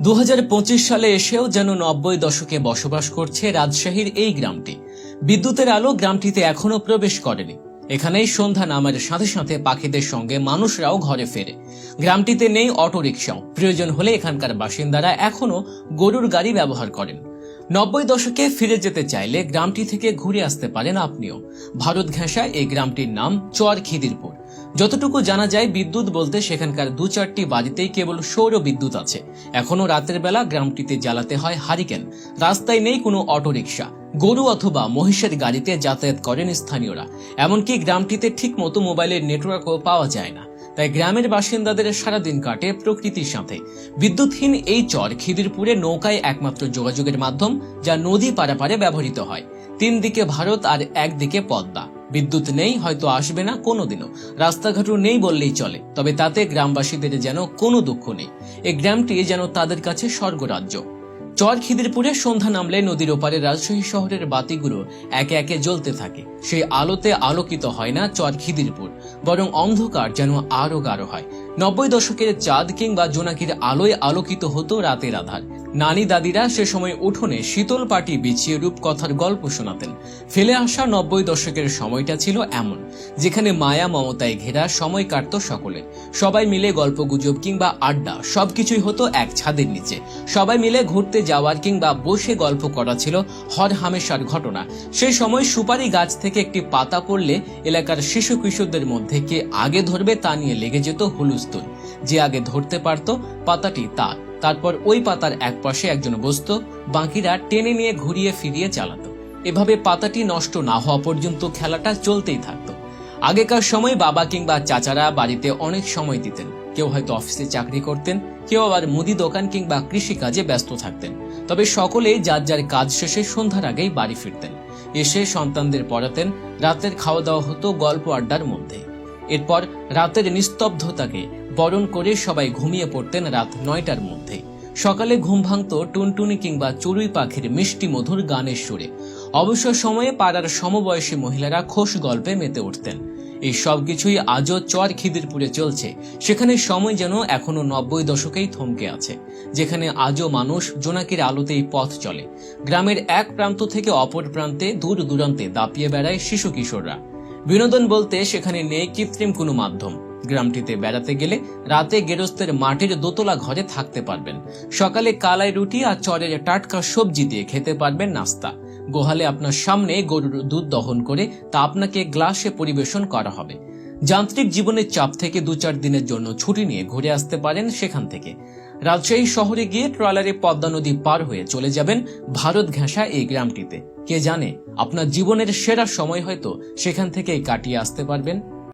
2025 সালে এসেও যেন 90 দশকে বসবাস করছে রাজশাহীর এই গ্রামটি। বিদ্যুতের আলো গ্রামটিতে এখনো প্রবেশ করেনি। এখানেই সন্ধ্যা নামার সাথে সাথে পাখিদের সঙ্গে মানুষরাও ঘরে ফেরে। গ্রামটিতে নেই অটোরিকশাও, প্রয়োজন হলে এখানকার বাসিন্দারা এখনো গরুর গাড়ি ব্যবহার করেন। 90 দশকে ফিরে যেতে চাইলে গ্রামটি থেকে ঘুরে আসতে পারেন আপনিও। ভারত ঘেঁষা এই গ্রামটির নাম চর খিদিরপুর। যতটুকু জানা যায়, বিদ্যুৎ বলতে সেখানকার 2-4টি বাড়িতেই কেবল সৌর বিদ্যুৎ আছে। এখনো রাতের বেলা গ্রামটিতে জ্বালাতে হয় হারিকেন। রাস্তায় নেই কোনো অটোরিকশা। গরু অথবা মহিষের গাড়িতে যাতায়াত করেন স্থানীয়রা। এমনকি গ্রামটিতে ঠিক মতো মোবাইলের নেটওয়ার্কও পাওয়া যায় না। তাই গ্রামের বাসিন্দাদের সারাদিন কাটে প্রকৃতির সাথে। বিদ্যুৎহীন এই চর খিদিরপুরে নৌকায় একমাত্র যোগাযোগের মাধ্যম, যা নদী পারাপারে ব্যবহৃত হয়। 3 দিকে ভারত আর একদিকে পদ্মা। বিদ্যুৎ নেই, হয়তো আসবে না কোনোদিনও। রাস্তাঘাটও নেই বললেই চলে। তবে তাতে গ্রামবাসীদের যেন কোনো দুঃখ নেই। এই গ্রামটি যেন তাদের কাছে স্বর্গরাজ্য। চর খিদিরপুরে সন্ধ্যা নামলে নদীর ওপারে রাজশাহী শহরের বাতিগুলো একে একে জ্বলতে থাকে। সেই আলোতে আলোকিত হয় না চর খিদিরপুর, বরং অন্ধকার যেন আরো গাঢ় হয়। 90 দশকের চাঁদ কিংবা জোনাকির আলোয় আলোকিত হতো রাতের আধার। নানি দাদিরা সে সময় উঠোনে শীতল পাটি বিছিয়ে রূপকথার গল্প শোনাতেন। ফেলে আসা 90 দশকের সময়টা ছিল এমন, যেখানে মায়া মমতায় ঘেরা সময় কাটত সকলের। সবাই মিলে গল্পগুজব কিংবা আড্ডা সবকিছুই হতো এক ছাদের নিচে। সবাই মিলে ঘুরতে যাওয়ার কিংবা বসে গল্প করা ছিল হর হামেশার ঘটনা। সেই সময় সুপারি গাছ থেকে একটি পাতা পড়লে এলাকার শিশু কিশোরদের মধ্যে কে আগে ধরবে তা নিয়ে লেগে যেত হুলস্থুল। যে আগে ধরতে পারত পাতাটি তার। তারপর ওই পাতার এক পাশে একজন বসত, বাকিরা টেনে নিয়ে ঘুরিয়ে ফিরিয়ে চালাতো। এভাবে পাতাটি নষ্ট না হওয়া পর্যন্ত খেলাটা চলতেই থাকতো। আগেকার সময় বাবা কিংবা চাচারা বাড়িতে অনেক সময় দিতেন। কেউ হয়তো অফিসে চাকরি করতেন, কেউ আবার মুদি দোকান কিংবা কৃষি কাজে ব্যস্ত থাকতেন। তবে সকলেই যার যার কাজ শেষে সন্ধ্যার আগেই বাড়ি ফিরতেন। এসে সন্তানদের পড়াতেন। রাতের খাওয়া দাওয়া হতো গল্প আড্ডার মধ্যে। এরপর রাতের নিস্তব্ধতাকে বরণ করে সবাই ঘুমিয়ে পড়তেন রাত 9টার মধ্যে। সকালে ঘুম ভাঙত টুনটুনি কিংবা চড়ুই পাখির মিষ্টি মধুর গানের সুরে। অবসর সময়ে পাড়ার সমবয়সী মহিলারা খোশ গল্পে মেতে উঠতেন। এই সবকিছুই আজও চর খিদিরপুরে চলছে। সেখানে সময় যেন এখনো 90 দশকেই থমকে আছে, যেখানে আজও মানুষ জোনাকির আলোতেই পথ চলে। গ্রামের এক প্রান্ত থেকে অপর প্রান্তে দূর দূরান্তে দাপিয়ে বেড়ায় শিশু কিশোররা। বিনোদন বলতে সেখানে নেই কৃত্রিম কোনো মাধ্যম। গ্রামটিতে বেড়াতে গেলে রাতে গেরস্তের মাটির দোতলা ঘরে থাকতে পারবেন। সকালে কালাই রুটি আর চরের টাটকা সবজি দিয়ে খেতে পারবেন নাস্তা। গোহালে আপনার সামনে গরুর দুধ দহন করে তা আপনাকে গ্লাসে পরিবেশন করা হবে। যান্ত্রিক জীবনের চাপ থেকে 2-4 দিনের জন্য ছুটি নিয়ে ঘুরে আসতে পারেন সেখান থেকে। রাজশাহী শহরে গিয়ে ট্রলারে পদ্মা নদী পার হয়ে চলে যাবেন ভারত ঘেঁষা এই গ্রামটিতে। কে জানে, আপনার জীবনের সেরা সময় হয়তো সেখান থেকেই কাটিয়ে আসতে পারবেন।